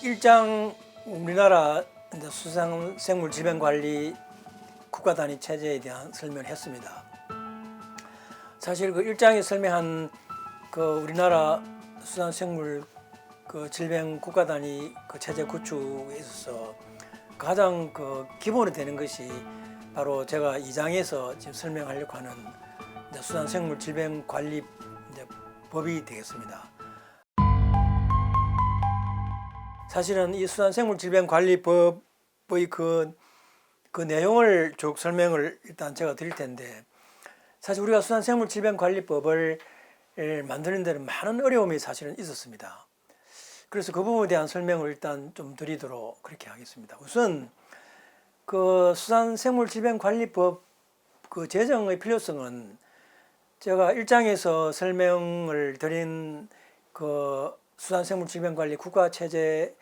1장 우리나라 수산생물질병관리 국가단위 체제에 대한 설명을 했습니다. 사실 그 1장에 설명한 그 우리나라 수산생물 그 질병 국가단위 그 체제 구축에 있어서 가장 그 기본이 되는 것이 바로 제가 2장에서 지금 설명하려고 하는 수산생물질병관리 법이 되겠습니다. 사실은 이 수산생물질병관리법의 그 내용을 쭉 설명을 일단 제가 드릴 텐데, 사실 우리가 수산생물질병관리법을 만드는 데는 많은 어려움이 사실은 있었습니다. 그래서 그 부분에 대한 설명을 일단 좀 드리도록 그렇게 하겠습니다. 우선 그 수산생물질병관리법 그 제정의 필요성은 제가 1장에서 설명을 드린 그 수산생물질병관리 국가체제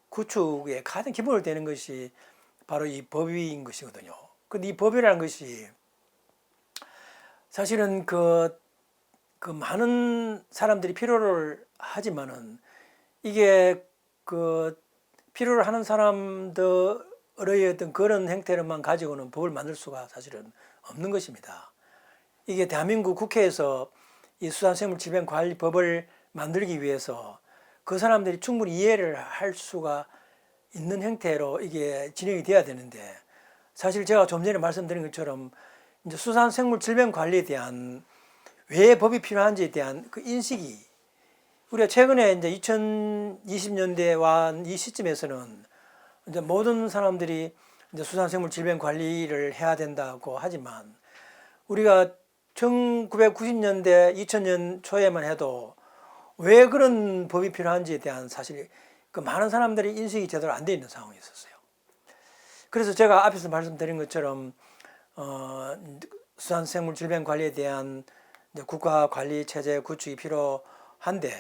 구축의 가장 기본으로 되는 것이 바로 이 법인 것이거든요. 근데 이 법이라는 것이 사실은 그 많은 사람들이 필요를 하지만은 이게 그 필요를 하는 사람들의 어떤 그런 행태를만 가지고는 법을 만들 수가 사실은 없는 것입니다. 이게 대한민국 국회에서 이 수산생물질병관리법을 만들기 위해서 그 사람들이 충분히 이해를 할 수가 있는 형태로 이게 진행이 돼야 되는데, 사실 제가 좀 전에 말씀드린 것처럼 이제 수산생물질병관리에 대한 왜 법이 필요한지에 대한 그 인식이 우리가 최근에 이제 2020년대 와 이 시점에서는 이제 모든 사람들이 이제 수산생물질병관리를 해야 된다고 하지만 우리가 1990년대 2000년 초에만 해도 왜 그런 법이 필요한지에 대한 사실 그 많은 사람들이 인식이 제대로 안 돼 있는 상황이었어요. 그래서 제가 앞에서 말씀드린 것처럼 수산생물질병관리에 대한 국가관리체제 구축이 필요한데,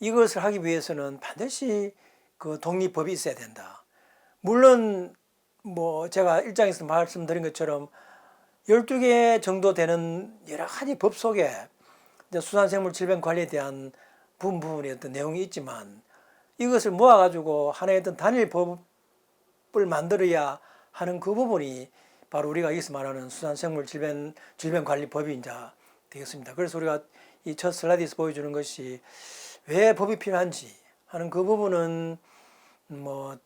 이것을 하기 위해서는 반드시 그 독립법이 있어야 된다. 물론 뭐 제가 1장에서 말씀드린 것처럼 12개 정도 되는 여러 가지 법 속에 수산생물질병관리에 대한 부분의 어떤 내용이 있지만, 이것을 모아가지고 하나의 어떤 단일 법을 만들어야 하는 그 부분이 바로 우리가 여기서 말하는 수산생물질병관리법이 이제 되겠습니다. 그래서 우리가 이 첫 슬라이드에서 보여주는 것이 왜 법이 필요한지 하는 그 부분은 뭐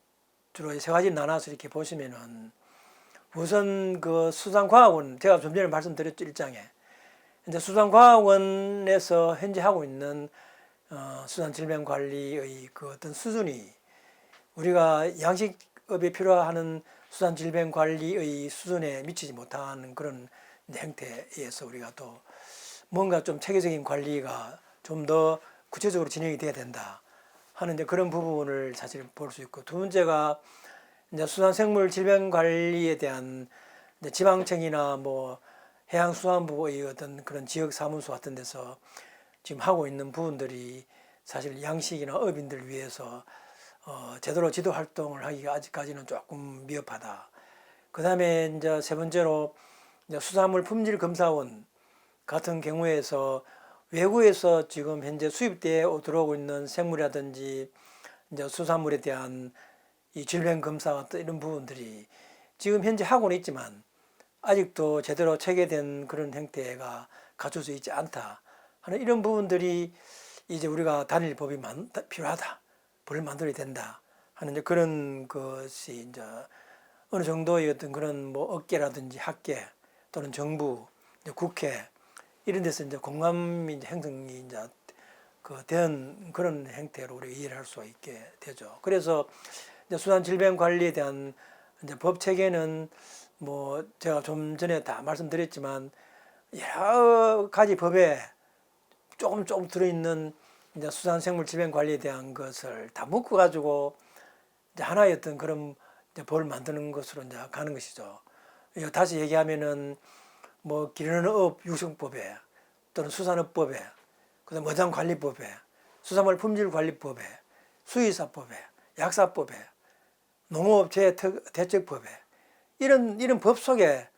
주로 세 가지 나눠서 이렇게 보시면은, 우선 그 수산과학원, 제가 좀 전에 말씀드렸죠, 1장에. 이제 수산과학원에서 현재 하고 있는 수산질병관리의 그 어떤 수준이 우리가 양식업에 필요한 수산질병관리의 수준에 미치지 못하는 그런 형태에서 우리가 또 뭔가 좀 체계적인 관리가 좀 더 구체적으로 진행이 돼야 된다 하는 이제 그런 부분을 사실 볼 수 있고, 두 번째가 이제 수산생물질병관리에 대한 이제 지방청이나 뭐 해양수산부의 어떤 그런 지역사무소 같은 데서 지금 하고 있는 부분들이 사실 양식이나 어민들 위해서 제대로 지도 활동을 하기가 아직까지는 조금 미흡하다. 그 다음에 이제 세 번째로 이제 수산물 품질 검사원 같은 경우에서 외국에서 지금 현재 수입되어 들어오고 있는 생물이라든지 이제 수산물에 대한 이 질병 검사 같은 이런 부분들이 지금 현재 하고는 있지만 아직도 제대로 체계된 그런 형태가 갖춰져 있지 않다 하는 이런 부분들이 이제 우리가 단일 법이 필요하다, 법을 만들어야 된다 하는 이제 그런 것이 이제 어느 정도의 어떤 그런 뭐 업계라든지 학계 또는 정부, 이제 국회 이런 데서 이제 공감이 이제 형성이 이제 된 그런 형태로 우리가 이해를 할 수가 있게 되죠. 그래서 이제 수산질병관리에 대한 이제 법 체계는 뭐 제가 좀 전에 다 말씀드렸지만 여러 가지 법에 조금 들어있는 이제 수산생물질병관리에 대한 것을 다 묶어 가지고 이제 하나의 어떤 그런 이제 법을 만드는 것으로 이제 가는 것이죠. 다시 얘기하면은 뭐 기르는 업 육성법에 또는 수산업법에, 그다음 어장관리법에, 수산물 품질관리법에, 수의사법에, 약사법에, 농업재해대책법에 이런 법 속에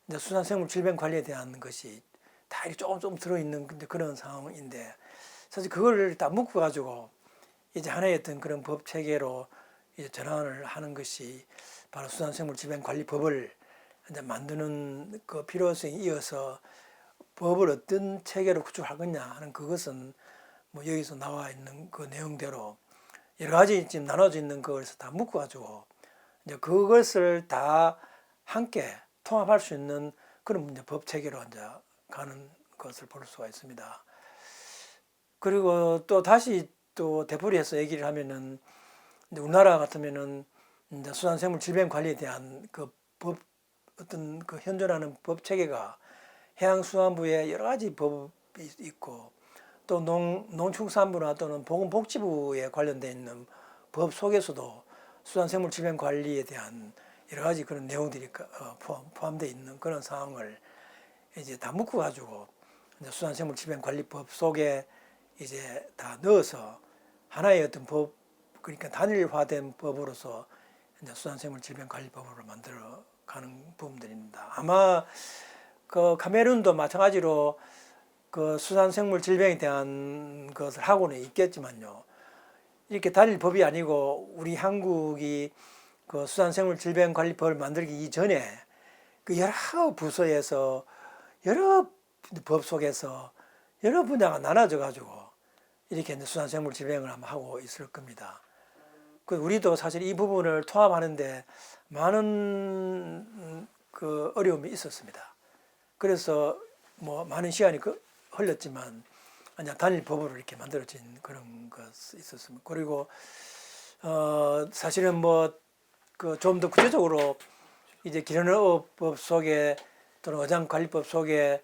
이제 수산생물질병관리에 대한 것이 다 조금 들어있는 그런 상황인데, 사실 그걸 다 묶어 가지고 이제 하나의 어떤 그런 법 체계로 이제 전환을 하는 것이 바로 수산생물질병관리법을 이제 만드는 그 필요성에 이어서 법을 어떤 체계로 구축할 거냐 하는 그것은 뭐 여기서 나와 있는 그 내용대로 여러 가지 지금 나눠져 있는 것을 다 묶어가지고 이제 그것을 다 함께 통합할 수 있는 그런 이제 법 체계로 이제 가는 것을 볼 수가 있습니다. 그리고 또 다시 또 되풀이해서 얘기를 하면은 이제 우리나라 같으면은 이제 수산생물 질병 관리에 대한 그 법 어떤 그 현존하는 법 체계가 해양수산부에 여러 가지 법이 있고 또 농축산부나 또는 보건복지부에 관련되어 있는 법 속에서도 수산생물 질병 관리에 대한 여러 가지 그런 내용들이 포함되어 있는 그런 상황을 이제 다 묶어 가지고 수산생물 질병 관리법 속에 이제 다 넣어서 하나의 어떤 법, 그러니까 단일화된 법으로서 이제 수산생물 질병 관리법으로 만들어 가는 부분들입니다. 아마 그 카메룬도 마찬가지로 그 수산생물 질병에 대한 것을 하고는 있겠지만요. 이렇게 단일 법이 아니고 우리 한국이 그 수산생물 질병 관리법을 만들기 이전에 그 여러 부서에서 여러 법 속에서 여러 분야가 나눠져 가지고 이렇게 이제 수산생물 질병을 아마 하고 있을 겁니다. 그 우리도 사실 이 부분을 통합하는데 많은 그 어려움이 있었습니다. 그래서 뭐 많은 시간이 흘렸지만 단일 법으로 이렇게 만들어진 그런 것이 있었습니다. 그리고 사실은 뭐 그 좀 더 구체적으로 이제 기련어법 속에 또는 어장관리법 속에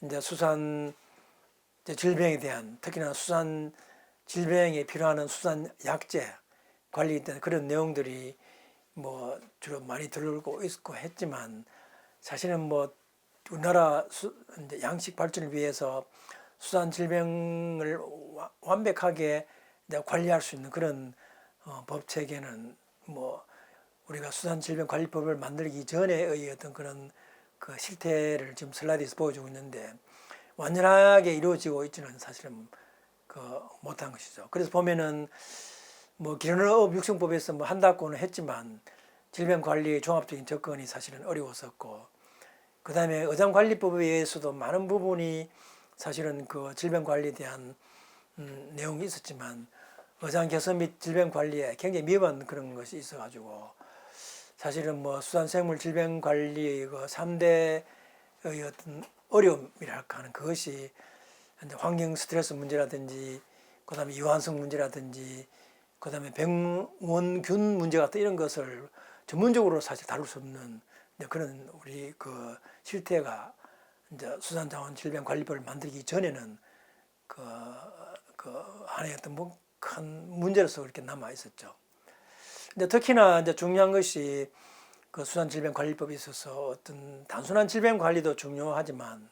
이제 수산 질병에 대한 특히나 수산 질병에 필요한 수산 약재 관리에 대한 그런 내용들이 뭐 주로 많이 들고 있고 했지만 사실은 뭐 우리나라 이제 양식 발전을 위해서 수산 질병을 완벽하게 이제 관리할 수 있는 그런 법 체계는 뭐 우리가 수산질병관리법을 만들기 전에의 어떤 그런 그 실태를 지금 슬라이드에서 보여주고 있는데 완전하게 이루어지고 있지는 사실은 그 못한 것이죠. 그래서 보면은 뭐 기련업 육성법에서 뭐 한다고는 했지만 질병관리 종합적인 접근이 사실은 어려웠었고 그 다음에 어장관리법에 의해서도 많은 부분이 사실은 그 질병관리에 대한 내용이 있었지만 어장 개선 및 질병관리에 굉장히 미흡한 그런 것이 있어가지고 사실은 뭐 수산생물 질병관리의 그 3대의 어떤 어려움이랄까 하는 그것이 이제 환경 스트레스 문제라든지 그 다음에 이완성 문제라든지 그 다음에 병원균 문제 같은 이런 것을 전문적으로 사실 다룰 수 없는 그런 우리 그 실태가 이제 수산자원질병관리법을 만들기 전에는 그 하나의 어떤 뭐 큰 문제로서 그렇게 남아 있었죠. 근데 특히나 이제 중요한 것이 그 수산질병관리법에 있어서 어떤 단순한 질병 관리도 중요하지만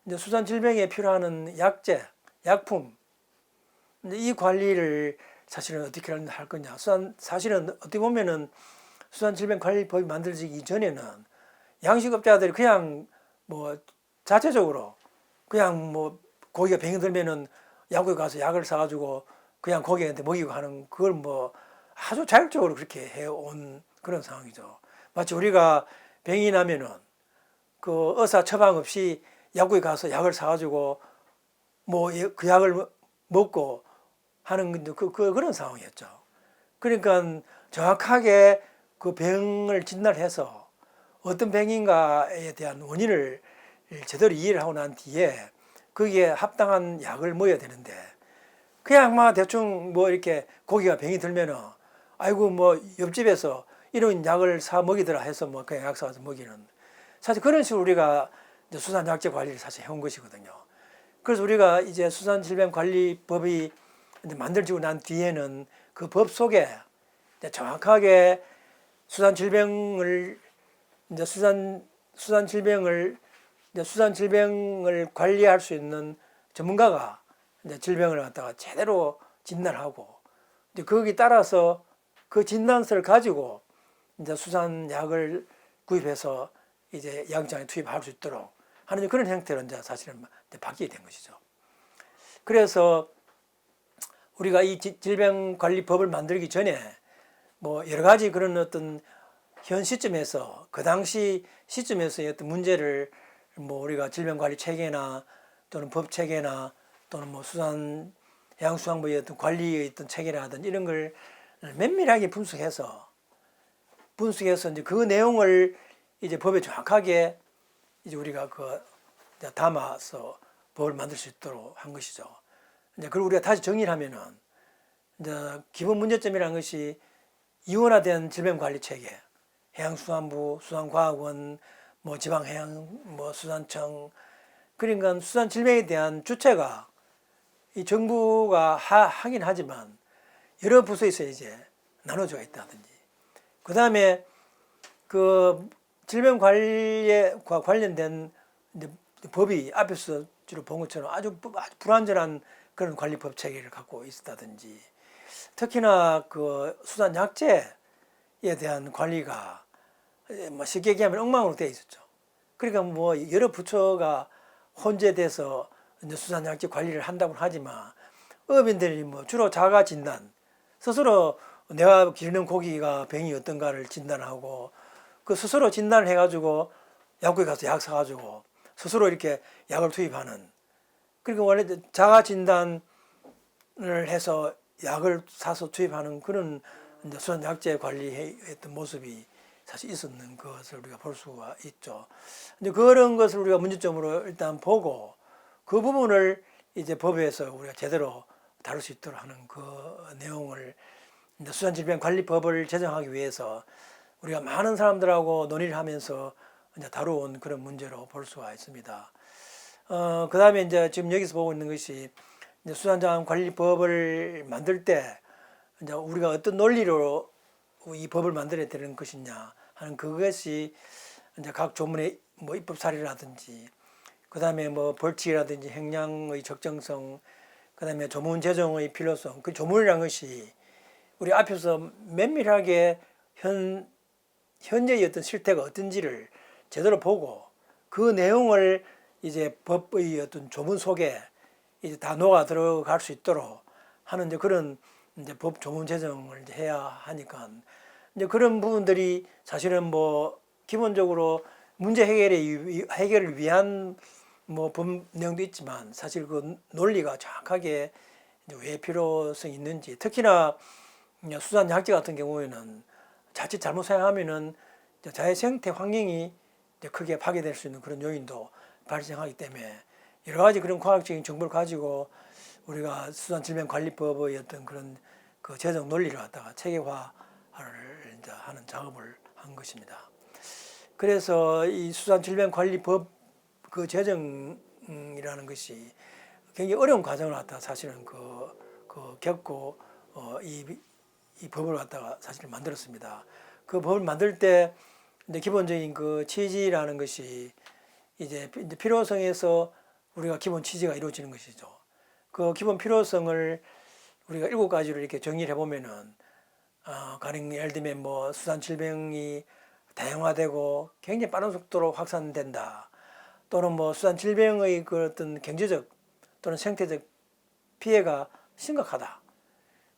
이제 수산질병에 필요한 약재, 약품 이제 이 관리를 사실은 어떻게 할 거냐. 사실은 어떻게 보면은 수산질병관리법이 만들어지기 이전에는 양식업자들이 그냥 뭐 자체적으로 그냥 뭐 고기가 병이 들면은 약국에 가서 약을 사가지고 그냥 고기한테 먹이고 하는 그걸 뭐 아주 자율적으로 그렇게 해온 그런 상황이죠. 마치 우리가 병이 나면은 그 의사 처방 없이 약국에 가서 약을 사가지고 뭐 그 약을 먹고 하는 그런 상황이었죠. 그러니까 정확하게 그 병을 진단해서 어떤 병인가에 대한 원인을 제대로 이해를 하고 난 뒤에 거기에 합당한 약을 먹어야 되는데 그냥 막 대충 뭐 이렇게 고기가 병이 들면은 아이고 뭐 옆집에서 이런 약을 사 먹이더라 해서 뭐 그냥 약 사서 먹이는 사실 그런 식으로 우리가 이제 수산약재 관리를 사실 해온 것이거든요. 그래서 우리가 이제 수산질병관리법이 이제 만들어지고 난 뒤에는 그 법 속에 이제 정확하게 수산질병을 이제 수산질병을 관리할 수 있는 전문가가 이제 질병을 갖다가 제대로 진단하고 이제 거기 따라서 그 진단서를 가지고 이제 수산약을 구입해서 이제 양장에 투입할 수 있도록 하는 그런 형태로 이제 사실은 이제 바뀌게 된 것이죠. 그래서 우리가 이 질병관리법을 만들기 전에 뭐 여러 가지 그런 어떤 현 시점에서 그 당시 시점에서의 어떤 문제를 뭐 우리가 질병관리 체계나 또는 법 체계나 또는 뭐 해양수산부의 어떤 관리의 어떤 체계라든지 이런 걸 면밀하게 분석해서 이제 그 내용을 이제 법에 정확하게 이제 우리가 이제 담아서 법을 만들 수 있도록 한 것이죠. 이제 그걸 우리가 다시 정리를 하면은 이제 기본 문제점이라는 것이 이원화된 질병관리 체계, 해양수산부, 수산과학원, 뭐 지방해양, 뭐 수산청, 그러니까 수산질병에 대한 주체가 이 정부가 하긴 하지만 여러 부서에서 이제 나눠져 있다든지, 그 다음에 그 질병 관리에 관련된 이제 법이 앞에서 주로 본 것처럼 아주 불완전한 그런 관리법 체계를 갖고 있었다든지, 특히나 그 수산 약재에 대한 관리가 뭐 쉽게 얘기하면 엉망으로 되어 있었죠. 그러니까 뭐 여러 부처가 혼재돼서 이제 수산 약재 관리를 한다고 하지만 어민들이 뭐 주로 자가 진단, 스스로 내가 기르는 고기가 병이 어떤가를 진단하고 그 스스로 진단을 해가지고 약국에 가서 약 사가지고 스스로 이렇게 약을 투입하는, 그러니까 원래 자가 진단을 해서 약을 사서 투입하는 그런 이제 수산 약재 관리했던 모습이 사실 있었는 것을 우리가 볼 수가 있죠. 이제 그런 것을 우리가 문제점으로 일단 보고 그 부분을 이제 법에서 우리가 제대로 다룰 수 있도록 하는 그 내용을 이제 수산질병관리법을 제정하기 위해서 우리가 많은 사람들하고 논의를 하면서 이제 다루어온 그런 문제로 볼 수가 있습니다. 그 다음에 이제 지금 여기서 보고 있는 것이 이제 수산자원관리법을 만들 때 이제 우리가 어떤 논리로 이 법을 만들어야 되는 것이냐 하는 그것이 이제 각 조문의 뭐 입법 사례라든지, 그 다음에 뭐 벌칙이라든지 형량의 적정성, 그 다음에 조문 제정의 필요성, 그 조문이라는 것이 우리 앞에서 면밀하게 현재의 어떤 실태가 어떤지를 제대로 보고 그 내용을 이제 법의 어떤 조문 속에 이제 다 녹아 들어갈 수 있도록 하는 이제 그런 이제 법 조문 제정을 이제 해야 하니까 이제 그런 부분들이 사실은 뭐 기본적으로 문제 해결을 위한 뭐 법 내용도 있지만 사실 그 논리가 정확하게 왜 필요성이 있는지, 특히나 수산 약재 같은 경우에는 자칫 잘못 사용하면은 자연 생태 환경이 크게 파괴될 수 있는 그런 요인도 발생하기 때문에 여러 가지 그런 과학적인 정보를 가지고 우리가 수산질병관리법의 어떤 그런 그 제정 논리를 갖다가 체계화를 이제 하는 작업을 한 것입니다. 그래서 이 수산질병관리법 그 제정이라는 것이 굉장히 어려운 과정을 갖다가 사실은 겪고 이 법을 갖다가 사실 만들었습니다. 그 법을 만들 때 이제 기본적인 그 취지라는 것이 이제 필요성에서 우리가 기본 취지가 이루어지는 것이죠. 그 기본 필요성을 우리가 7가지로 이렇게 정리를 해보면은 가령 예를 들면 뭐 수산 질병이 다양화되고 굉장히 빠른 속도로 확산된다. 또는 뭐 수산 질병의 그 어떤 경제적 또는 생태적 피해가 심각하다.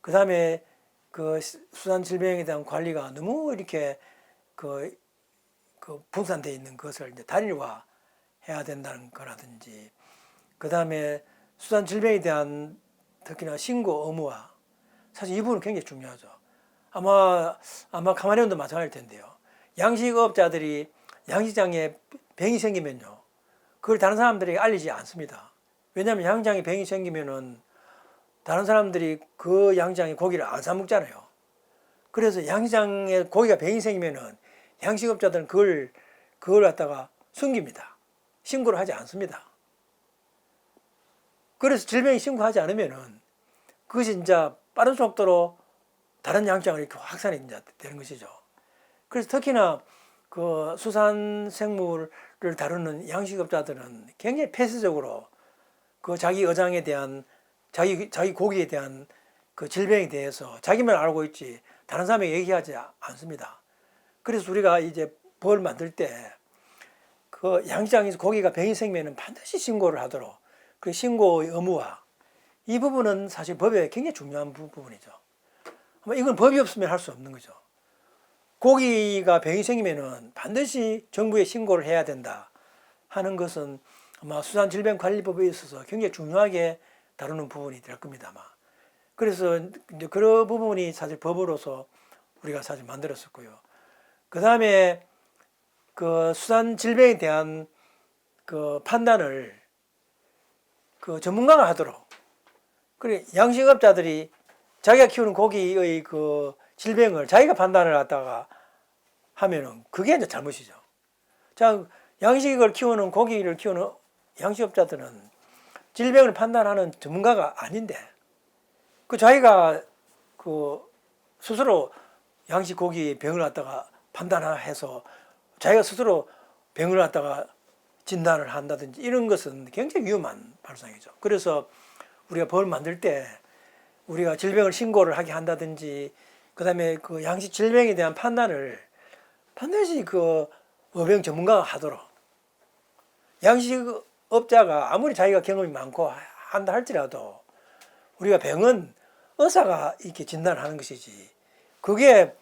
그 다음에 그 수산 질병에 대한 관리가 너무 이렇게 그 분산되어 있는 것을 이제 단일화 해야 된다는 거라든지, 그 다음에 수산 질병에 대한 특히나 신고 의무화, 사실 이 부분은 굉장히 중요하죠. 아마 가만히 봐도 마찬가지일 텐데요. 양식업자들이 양식장에 병이 생기면요, 그걸 다른 사람들에게 알리지 않습니다. 왜냐하면 양장에 병이 생기면은 다른 사람들이 그 양장에 고기를 안 사 먹잖아요. 그래서 양식장에 고기가 병이 생기면은 양식업자들은 그걸 갖다가 숨깁니다. 신고를 하지 않습니다. 그래서 질병이 신고하지 않으면은 그것이 이제 빠른 속도로 다른 양장을 이렇게 확산이 이제 되는 것이죠. 그래서 특히나 그 수산 생물을 다루는 양식업자들은 굉장히 폐쇄적으로 그 자기 어장에 대한 자기 고기에 대한 그 질병에 대해서 자기만 알고 있지 다른 사람에게 얘기하지 않습니다. 그래서 우리가 이제 법을 만들 때 그 양식장에서 고기가 병이 생기면 반드시 신고를 하도록, 그 신고의 의무화, 이 부분은 사실 법에 굉장히 중요한 부분이죠. 이건 법이 없으면 할 수 없는 거죠. 고기가 병이 생기면은 반드시 정부에 신고를 해야 된다 하는 것은 아마 수산질병관리법에 있어서 굉장히 중요하게 다루는 부분이 될 겁니다, 아마. 그래서 이제 그런 부분이 사실 법으로서 우리가 사실 만들었었고요. 그 다음에 그 수산질병에 대한 그 판단을 그 전문가가 하도록. 그래, 양식업자들이 자기가 키우는 고기의 그 질병을 자기가 판단을 하다가 하면은 그게 이제 잘못이죠. 자, 양식을 키우는 고기를 키우는 양식업자들은 질병을 판단하는 전문가가 아닌데 그 자기가 그 스스로 양식 고기 병을 갖다가 판단해서 자기가 스스로 병을 갖다가 진단을 한다든지 이런 것은 굉장히 위험한 발상이죠. 그래서 우리가 법을 만들 때 우리가 질병을 신고를 하게 한다든지 그다음에 그 양식 질병에 대한 판단을 반드시 그 어병 전문가가 하도록. 양식업자가 아무리 자기가 경험이 많고 한다 할지라도 우리가 병은 의사가 이렇게 진단을 하는 것이지 그게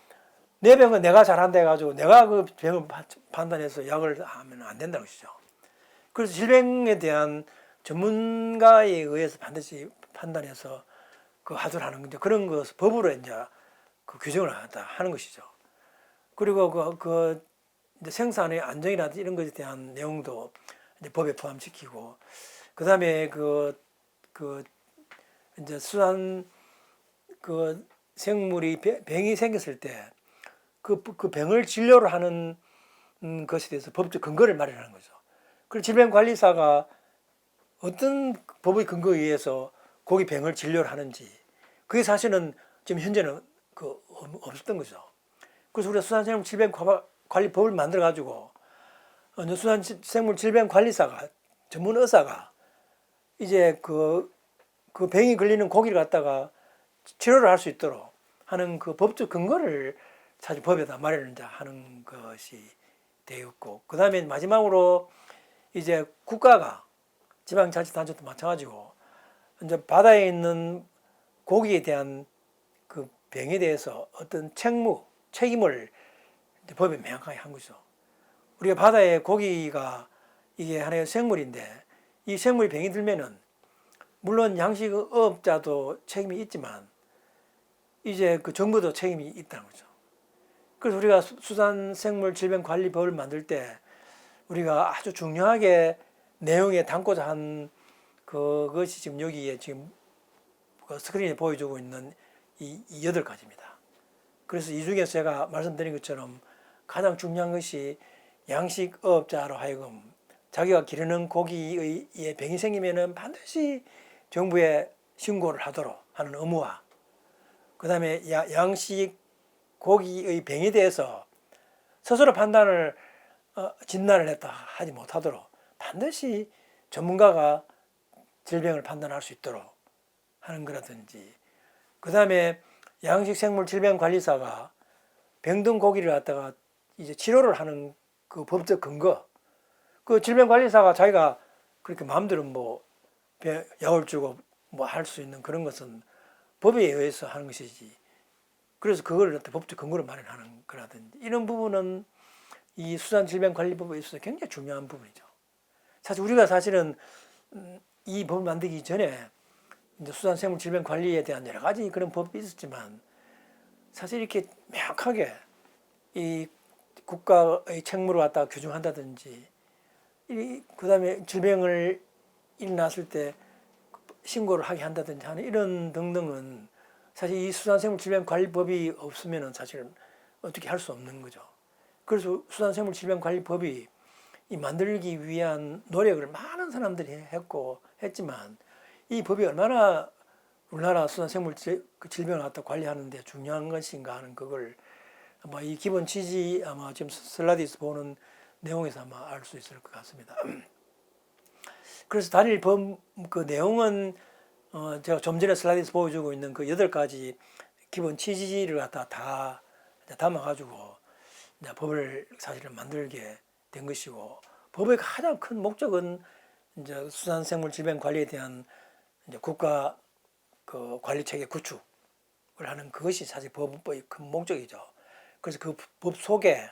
내 병은 내가 잘한다 해가지고 내가 그 병을 판단해서 약을 하면 안 된다는 것이죠. 그래서 질병에 대한 전문가에 의해서 반드시 판단해서 그 하도록 하는 거죠. 그런 것을 법으로 이제 그 규정을 하는 것이죠. 그리고 이제 생산의 안정이라든지 이런 것에 대한 내용도 이제 법에 포함시키고, 그 다음에 이제 수산 생물이 병이 생겼을 때 그 병을 진료를 하는 것에 대해서 법적 근거를 마련하는 거죠. 그리고 질병관리사가 어떤 법의 근거에 의해서 고기 병을 진료를 하는지 그게 사실은 지금 현재는 없었던 거죠. 그래서 우리가 수산생물 질병관리법을 만들어 가지고 수산생물 질병관리사가 전문 의사가 이제 그 병이 걸리는 고기를 갖다가 치료를 할 수 있도록 하는 그 법적 근거를 사실 법에다 마련을 하는 것이 되었고, 그 다음에 마지막으로 이제 국가가 지방자치단체도 마찬가지고 이제 바다에 있는 고기에 대한 그 병에 대해서 어떤 책임을 법에 명확하게 한 거죠. 우리가 바다에 고기가 이게 하나의 생물인데 이 생물이 병이 들면은 물론 양식업자도 책임이 있지만 이제 그 정부도 책임이 있다는 거죠. 그래서 우리가 수산생물질병관리법을 만들 때 우리가 아주 중요하게 내용에 담고자 한 그것이 지금 여기에 지금 스크린에 보여주고 있는 이 8가지입니다. 그래서 이 중에서 제가 말씀드린 것처럼 가장 중요한 것이 양식업자로 하여금 자기가 기르는 고기의 병이 생기면은 반드시 정부에 신고를 하도록 하는 의무와, 그 다음에 양식 고기의 병에 대해서 스스로 판단을 진단을 했다 하지 못하도록 반드시 전문가가 질병을 판단할 수 있도록 하는 거라든지, 그 다음에 양식생물질병관리사가 병든 고기를 갖다가 이제 치료를 하는 그 법적 근거, 그 질병관리사가 자기가 그렇게 마음대로 뭐 약을 주고 뭐 할 수 있는 그런 것은 법에 의해서 하는 것이지. 그래서 그걸 법적 근거를 마련하는 거라든지 이런 부분은 이 수산질병관리법에 있어서 굉장히 중요한 부분이죠. 사실 우리가 사실은 이 법을 만들기 전에 이제 수산생물질병관리에 대한 여러 가지 그런 법이 있었지만 사실 이렇게 명확하게 이 국가의 책무를 갖다가 규정한다든지 그 다음에 질병을 일어났을 때 신고를 하게 한다든지 하는 이런 등등은 사실 이 수산생물질병관리법이 없으면 사실 어떻게 할 수 없는 거죠. 그래서 수산생물질병관리법이 이 만들기 위한 노력을 많은 사람들이 했고 했지만 이 법이 얼마나 우리나라 수산생물 질병을 갖다 관리하는 데 중요한 것인가 하는 그걸 아마 이 기본 취지 아마 지금 슬라이드에서 보는 내용에서 아마 알 수 있을 것 같습니다. 그래서 단일 법 그 내용은 제가 좀 전에 슬라이드에서 보여주고 있는 그 8가지 기본 취지를 갖다 다 담아가지고 이제 법을 사실은 만들게 된 것이고, 법의 가장 큰 목적은 이제 수산생물 질병 관리에 대한 이제 국가 그 관리 체계 구축, 하는 그것이 사실 법의 큰 목적이죠. 그래서 그 법 속에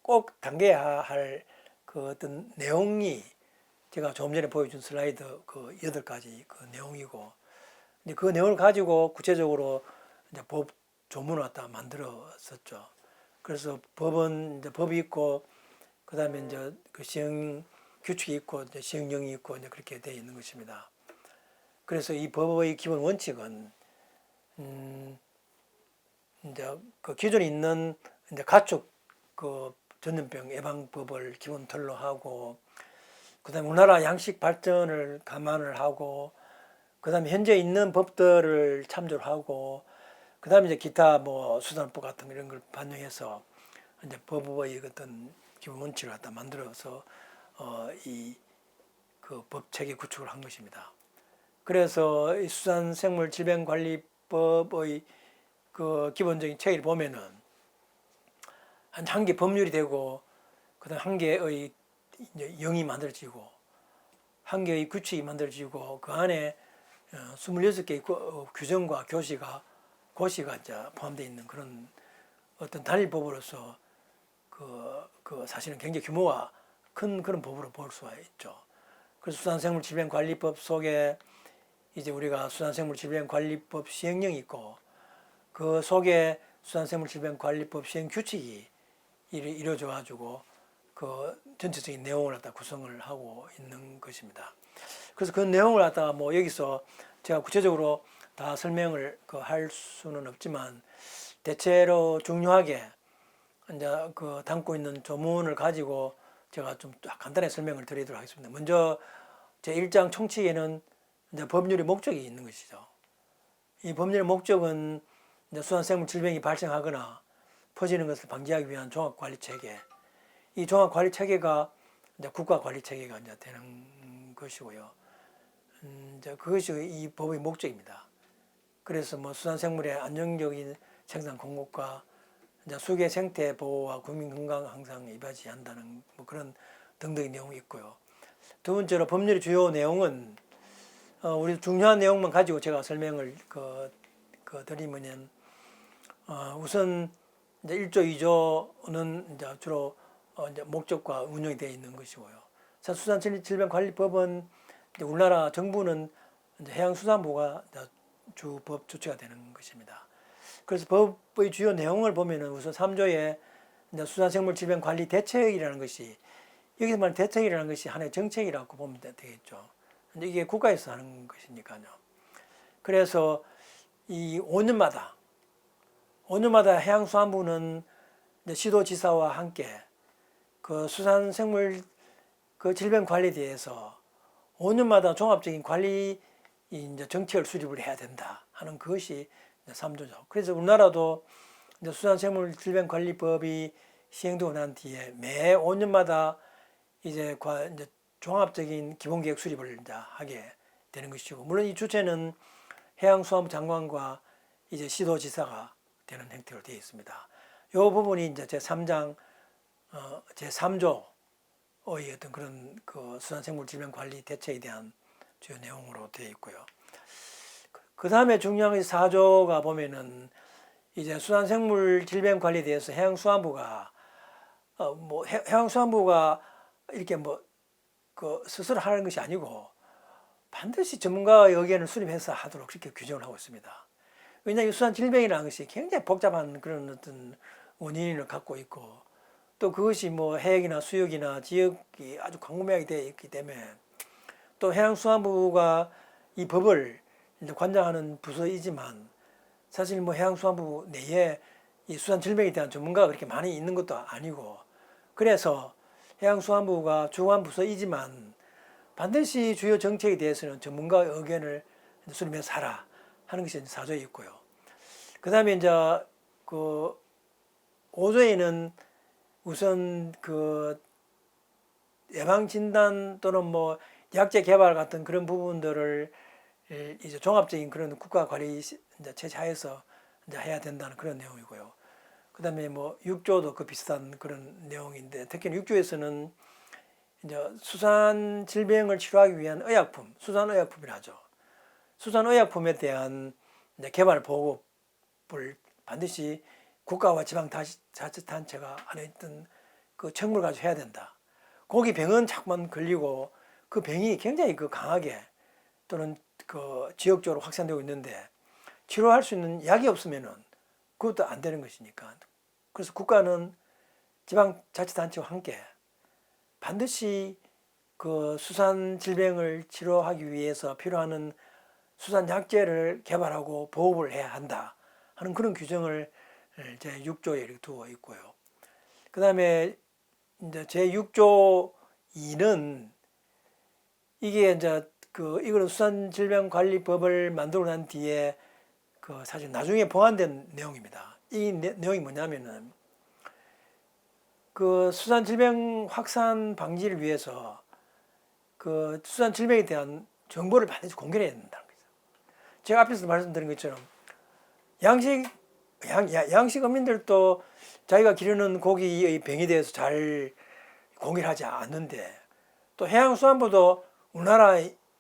꼭 당겨야 할 그 어떤 내용이 제가 조금 전에 보여준 슬라이드 그 8가지 그 내용이고, 이제 그 내용을 가지고 구체적으로 이제 법 조문을 갖다 만들었었죠. 그래서 법은 이제 법이 있고, 그 다음에 이제 그 시행 규칙이 있고, 이제 시행령이 있고, 이제 그렇게 되어 있는 것입니다. 그래서 이 법의 기본 원칙은, 이제 그 기존에 있는 이제 가축 그 전염병 예방법을 기본 틀로 하고, 그다음에 우리나라 양식 발전을 감안을 하고, 그다음에 현재 있는 법들을 참조를 하고, 그다음에 이제 기타 뭐 수산법 같은 이런 걸 반영해서 이제 법의 어떤 기본 원칙을 갖다 만들어서 이 그 법 체계 구축을 한 것입니다. 그래서 이 수산생물질병관리법의 그 기본적인 체계를 보면은 한 개 법률이 되고, 그다음 한 개의 영이 만들어지고, 한 개의 규칙이 만들어지고, 그 안에 26개의 규정과 고시가 이제 포함되어 있는 그런 어떤 단일법으로서 그 사실은 굉장히 규모가 큰 그런 법으로 볼 수가 있죠. 그래서 수산생물질병관리법 속에 이제 우리가 수산생물질병관리법 시행령이 있고, 그 속에 수산생물질병관리법 시행규칙이 이루어져 가지고 그 전체적인 내용을 갖다 구성을 하고 있는 것입니다. 그래서 그 내용을 갖다가 뭐 여기서 제가 구체적으로 다 설명을 할 수는 없지만, 대체로 중요하게 이제 그 담고 있는 조문을 가지고 제가 좀 간단히 설명을 드리도록 하겠습니다. 먼저 제 1장 총칙에는 이제 법률의 목적이 있는 것이죠. 이 법률의 목적은 이제 수산생물 질병이 발생하거나 퍼지는 것을 방지하기 위한 종합관리 체계. 이 종합관리 체계가 이제 국가관리 체계가 이제 되는 것이고요. 이제 그것이 이 법의 목적입니다. 그래서 뭐 수산생물의 안정적인 생산 공급과 이제 수계 생태 보호와 국민 건강 항상 이바지한다는 뭐 그런 등등의 내용이 있고요. 두 번째로 법률의 주요 내용은 우리 중요한 내용만 가지고 제가 설명을 드리면, 우선 이제 1조, 2조는 이제 주로 이제 목적과 운영이 되어 있는 것이고요. 수산질병관리법은 이제 우리나라 정부는 이제 해양수산부가 주법 주체가 되는 것입니다. 그래서 법의 주요 내용을 보면은 우선 3조에 이제 수산생물질병관리대책이라는 것이, 여기서 말하는 대책이라는 것이 하나의 정책이라고 보면 되겠죠. 이게 국가에서 하는 것이니까요. 그래서 이 5년마다 해양수산부는 시도지사와 함께 그 수산생물 그 질병 관리에 대해서 5년마다 종합적인 관리 이제 정책을 수립을 해야 된다 하는 그것이 3조죠. 그래서 우리나라도 이제 수산생물 질병 관리법이 시행되고 난 뒤에 매 5년마다 이제 종합적인 기본계획 수립을 이제 하게 되는 것이고, 물론 이 주체는 해양수산부 장관과 이제 시도지사가 되는 형태로 되어 있습니다. 이 부분이 이제 제3장 제3조의 어떤 그런 그 수산생물 질병 관리 대책에 대한 주요 내용으로 되어 있고요. 그 다음에 중요한 것이 4조가 보면은 이제 수산생물 질병 관리에 대해서 해양수산부가 해양수산부가 이렇게 스스로 하는 것이 아니고 반드시 전문가의 의견을 수립해서 하도록 그렇게 규정을 하고 있습니다. 왜냐하면 수산 질병이라는 것이 굉장히 복잡한 그런 어떤 원인을 갖고 있고, 또 그것이 뭐 해역이나 수역이나 지역이 아주 광범위하게 되어 있기 때문에, 또 해양수산부가 이 법을 이제 관장하는 부서이지만 사실 뭐 해양수산부 내에 이 수산 질병에 대한 전문가가 그렇게 많이 있는 것도 아니고, 그래서 해양수산부가 주관 부서이지만 반드시 주요 정책에 대해서는 전문가의 의견을 수립해서 하라 하는 것이 4조에 있고요. 그 다음에 이제 그 5조에는 우선 그 예방진단 또는 뭐 약제 개발 같은 그런 부분들을 이제 종합적인 그런 국가관리 체제하에서 이제 해야 된다는 그런 내용이고요. 그 다음에 뭐 6조도 그 비슷한 그런 내용인데, 특히 6조에서는 이제 수산 질병을 치료하기 위한 의약품, 수산의약품이라 하죠. 수산의약품에 대한 이제 개발 보급 법을 반드시 국가와 지방자치단체가 안에 있던 그 책무를 가지고 해야 된다. 거기 병은 자꾸만 걸리고 그 병이 굉장히 그 강하게 또는 그 지역적으로 확산되고 있는데 치료할 수 있는 약이 없으면은 그것도 안 되는 것이니까. 그래서 국가는 지방자치단체와 함께 반드시 그 수산 질병을 치료하기 위해서 필요한 수산약제를 개발하고 보급을 해야 한다 하는 그런 규정을 제 6조에 이렇게 두고 있고요. 그 다음에 이제 제 6조 2는 이게 이제 그 이거는 수산질병관리법을 만들고 난 뒤에 그 사실 나중에 보완된 내용입니다. 이 내용이 뭐냐면은 그 수산질병 확산 방지를 위해서 그 수산질병에 대한 정보를 반드시 공개해야 된다는 거죠. 제가 앞에서 말씀드린 것처럼 양식 어민들도 자기가 기르는 고기의 병에 대해서 잘 공개를 하지 않는데 또 해양수산부도 우리나라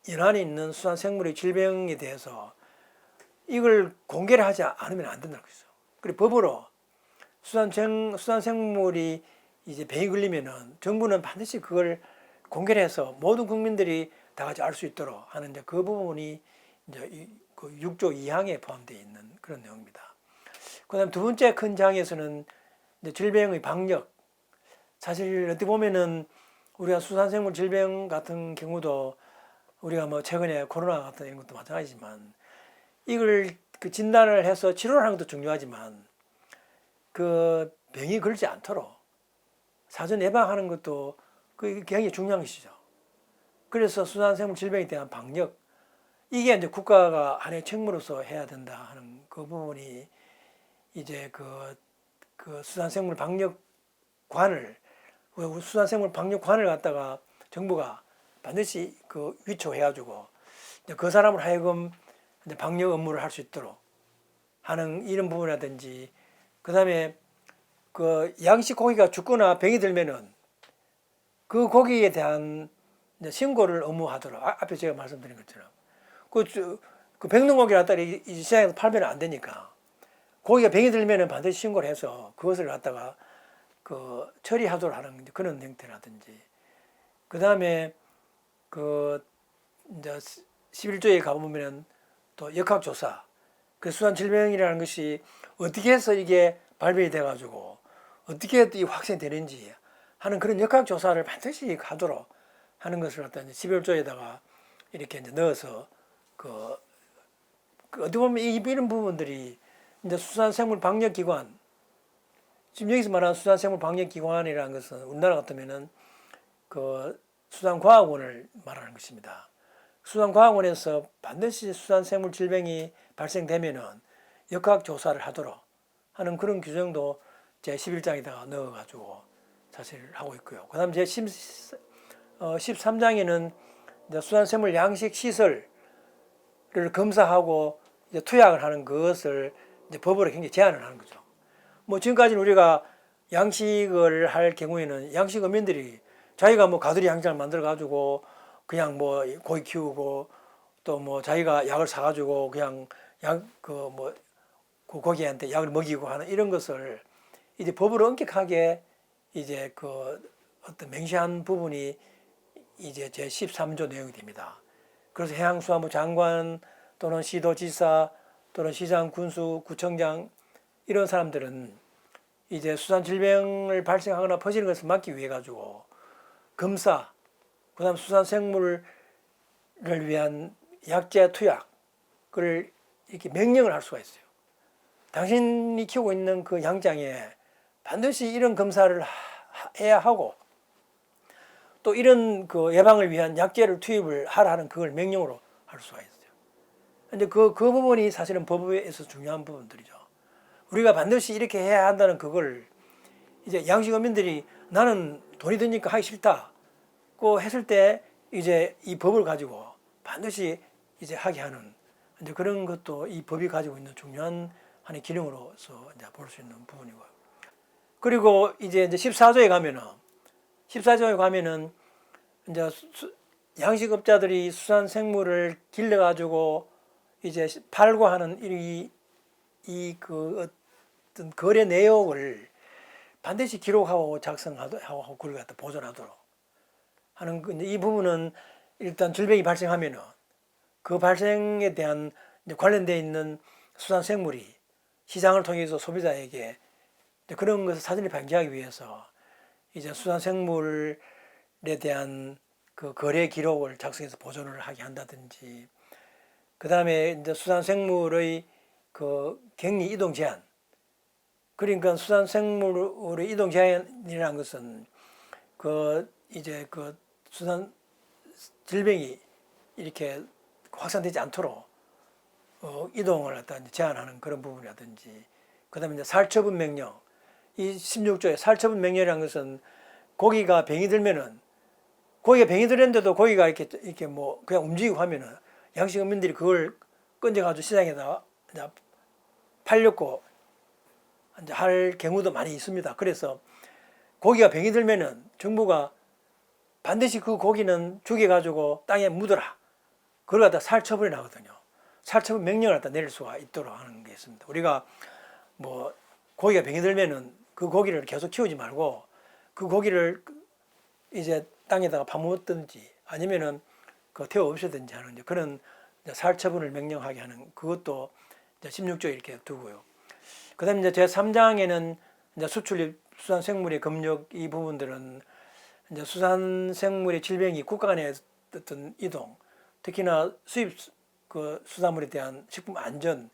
연안에 있는 수산생물의 질병에 대해서 이걸 공개를 하지 않으면 안 된다는 거죠. 그리고 법으로 수산생물이 이제 병이 걸리면은 정부는 반드시 그걸 공개를 해서 모든 국민들이 다 같이 알 수 있도록 하는 이제 그 부분이 이제 그 6조 2항에 포함되어 있는 그런 내용입니다. 그다음 두 번째 큰 장에서는 이제 질병의 방역. 사실 어떻게 보면은 우리가 수산생물 질병 같은 경우도 우리가 뭐 최근에 코로나 같은 이런 것도 마찬가지지만 이걸 그 진단을 해서 치료를 하는 것도 중요하지만 그 병이 걸리지 않도록 사전 예방하는 것도 그 굉장히 중요한 것이죠. 그래서 수산생물 질병에 대한 방역 이게 이제 국가가 하나의 책무로서 해야 된다 하는 그 부분이 이제 그 수산생물 방역관을 수산생물 방역관을 갖다가 정부가 반드시 그 위촉해가지고 그 사람을 하여금 이제 방역 업무를 할 수 있도록 하는 이런 부분이라든지 그 다음에 그 양식 고기가 죽거나 병이 들면은 그 고기에 대한 신고를 의무하도록 앞에 제가 말씀드린 것처럼 그 백능 고기를 갖다가 이 시장에서 팔면 안 되니까 고기가 병이 들면은 반드시 신고를 해서 그것을 갖다가 그 처리하도록 하는 그런 형태라든지 그 다음에 그 이제 11조에 가보면은 또 역학조사 그 수산질병이라는 것이 어떻게 해서 이게 발병이 돼가지고 어떻게 이 확산이 되는지 하는 그런 역학조사를 반드시 하도록 하는 것을 갖다 이제 11조에다가 이렇게 이제 넣어서 그 어떻게 보면 이런 부분들이 이제 수산생물 방역기관 지금 여기서 말하는 수산생물 방역기관이라는 것은 우리나라 같으면은 그 수산과학원을 말하는 것입니다. 수산과학원에서 반드시 수산생물 질병이 발생되면은 역학조사를 하도록 하는 그런 규정도 제 11장에다가 넣어가지고 사실 하고 있고요. 그 다음 제 13장에는 수산생물 양식 시설을 검사하고 이제 투약을 하는 그것을 이제 법으로 굉장히 제한을 하는 거죠. 뭐 지금까지는 우리가 양식을 할 경우에는 양식 어민들이 자기가 뭐 가두리 양장을 만들어 가지고 그냥 뭐 고기 키우고 또 뭐 자기가 약을 사 가지고 그냥 그 고기한테 약을 먹이고 하는 이런 것을 이제 법으로 엄격하게 이제 그 어떤 맹시한 부분이 이제 제 13조 내용이 됩니다. 그래서 해양수산부 장관 또는 시도지사 또는 시장 군수 구청장 이런 사람들은 이제 수산질병을 발생하거나 퍼지는 것을 막기 위해 가지고 검사 그다음 수산생물을 위한 약제 투약을 이렇게 명령을 할 수가 있어요. 당신이 키우고 있는 그 양장에 반드시 이런 검사를 해야 하고 또 이런 그 예방을 위한 약제를 투입을 하라는 그걸 명령으로 할 수가 있어요. 근데 그 부분이 사실은 법에서 중요한 부분들이죠. 우리가 반드시 이렇게 해야 한다는 그걸 이제 양식 어민들이 나는 돈이 드니까 하기 싫다고 했을 때 이제 이 법을 가지고 반드시 이제 하게 하는 이제 그런 것도 이 법이 가지고 있는 중요한 하나의 기능으로서 이제 볼 수 있는 부분이고요. 그리고 이제 14조에 가면은 이제 양식업자들이 수산생물을 길러가지고 이제 팔고 하는 이 이 그 어떤 거래 내역을 반드시 기록하고 작성하고 그걸 갖다 보존하도록 하는 이 부분은 일단 질병이 발생하면은 그 발생에 대한 관련되어 있는 수산생물이 시장을 통해서 소비자에게 그런 것을 사전에 방지하기 위해서 이제 수산생물에 대한 그 거래 기록을 작성해서 보존을 하게 한다든지, 그 다음에 이제 수산생물의 그 격리 이동 제한. 그러니까 수산생물의 이동 제한이라는 것은 그 이제 그 수산 질병이 이렇게 확산되지 않도록 이동을 갖다 제한하는 그런 부분이라든지, 그 다음에 이제 살처분 명령. 이 16조의 살처분 명령이라는 것은 고기가 병이 들면은 고기가 병이 들었는데도 고기가 이렇게 뭐 그냥 움직이고 하면은 양식업민들이 그걸 건져가지고 시장에다 팔려고 이제 할 경우도 많이 있습니다. 그래서 고기가 병이 들면은 정부가 반드시 그 고기는 죽여가지고 땅에 묻어라. 그걸 갖다 살처분이 나거든요. 살처분 명령을 갖다 내릴 수가 있도록 하는 게 있습니다. 우리가 뭐 고기가 병이 들면은 그 고기를 계속 키우지 말고 그 고기를 이제 땅에다가 파묻든지 아니면은 그 태워 없애든지 하는 그런 살처분을 명령하게 하는 그것도 이제 16조에 이렇게 두고요. 그 다음에 이제 제3장에는 이제 수출입 수산생물의 검역 이 부분들은 이제 수산생물의 질병이 국가 간의 어떤 이동, 특히나 수입 그 수산물에 대한 식품 안전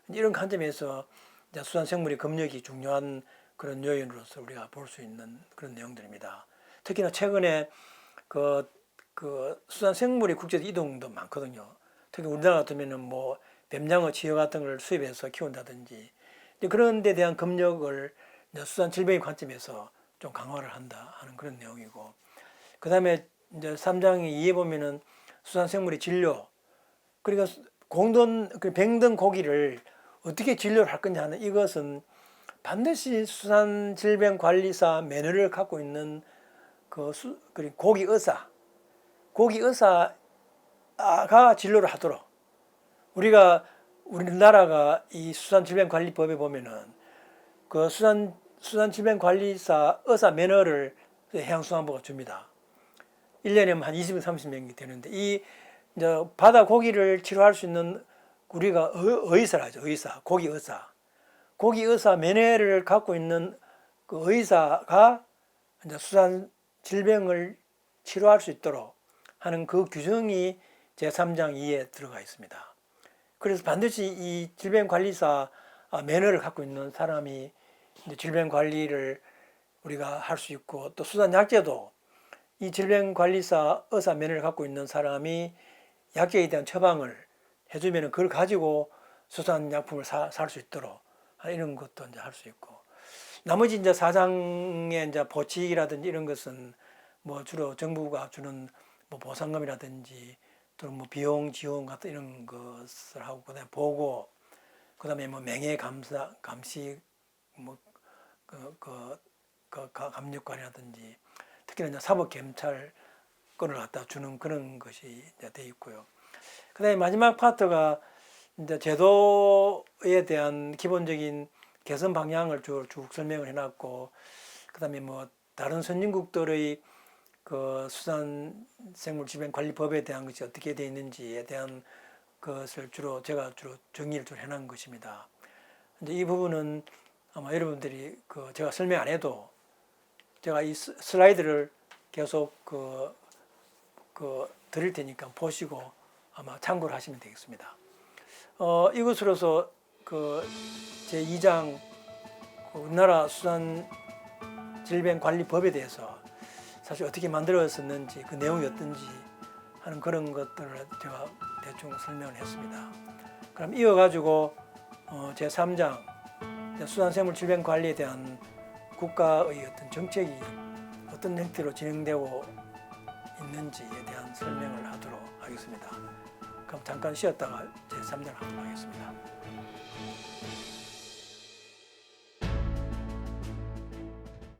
이런 관점에서 이제 수산생물의 검역이 중요한 그런 요인으로서 우리가 볼 수 있는 그런 내용들입니다. 특히나 최근에 그 수산생물의 국제적 이동도 많거든요. 특히 우리나라 같으면은 뭐 뱀장어, 지어 같은 걸 수입해서 키운다든지 그런 데 대한 검역을 수산질병의 관점에서 좀 강화를 한다 하는 그런 내용이고, 그 다음에 이제 3장 2에 보면은 수산생물의 진료, 그러니까 병든 고기를 어떻게 진료를 할 거냐 하는 이것은 반드시 수산질병관리사 면허를 갖고 있는 그리고 고기의사가 진료를 하도록 우리나라가 이 수산질병관리법에 보면은 그 수산질병관리사 의사 면허를 해양수산부가 줍니다. 1년에 한 20명, 30명이 되는데 이 이제 바다 고기를 치료할 수 있는 우리가 의사라 하죠. 고기 의사 면허를 갖고 있는 그 의사가 이제 수산 질병을 치료할 수 있도록 하는 그 규정이 제3장 2에 들어가 있습니다. 그래서 반드시 이 질병관리사 면허를 갖고 있는 사람이 이제 질병관리를 우리가 할 수 있고, 또 수산약제도 이 질병관리사 의사 면허를 갖고 있는 사람이 약제에 대한 처방을 해주면 그걸 가지고 수산약품을 살 수 있도록 이런 것도 이제 할 수 있고, 나머지 이제 4장의 이제 보칙이라든지 이런 것은 뭐 주로 정부가 주는 뭐 보상금이라든지 또는 뭐 비용 지원 같은 이런 것을 하고, 그다음에 보고, 그다음에 뭐 명예 감시 뭐 감력관이라든지 특히나 이제 사법 검찰권을 갖다 주는 그런 것이 이제 돼 있고요. 그다음에 마지막 파트가 이제 제도에 대한 기본적인 개선 방향을 쭉 설명을 해놨고, 그다음에 뭐 다른 선진국들의 그 수산생물질병관리법에 대한 것이 어떻게 되어 있는지에 대한 것을 제가 주로 정리를 좀 해놓은 것입니다. 이제 이 부분은 아마 여러분들이 제가 설명 안 해도 제가 이 슬라이드를 계속 드릴 테니까 보시고 아마 참고를 하시면 되겠습니다. 이것으로서 제2장 우리나라 수산질병관리법에 대해서 사실 어떻게 만들어졌는지 그 내용이 어떤지 하는 그런 것들을 제가 대충 설명을 했습니다. 그럼 이어가지고 제3장 수산생물질병관리에 대한 국가의 어떤 정책이 어떤 형태로 진행되고 있는지에 대한 설명을 하도록 하겠습니다. 그럼 잠깐 쉬었다가 제3장 하도록 하겠습니다.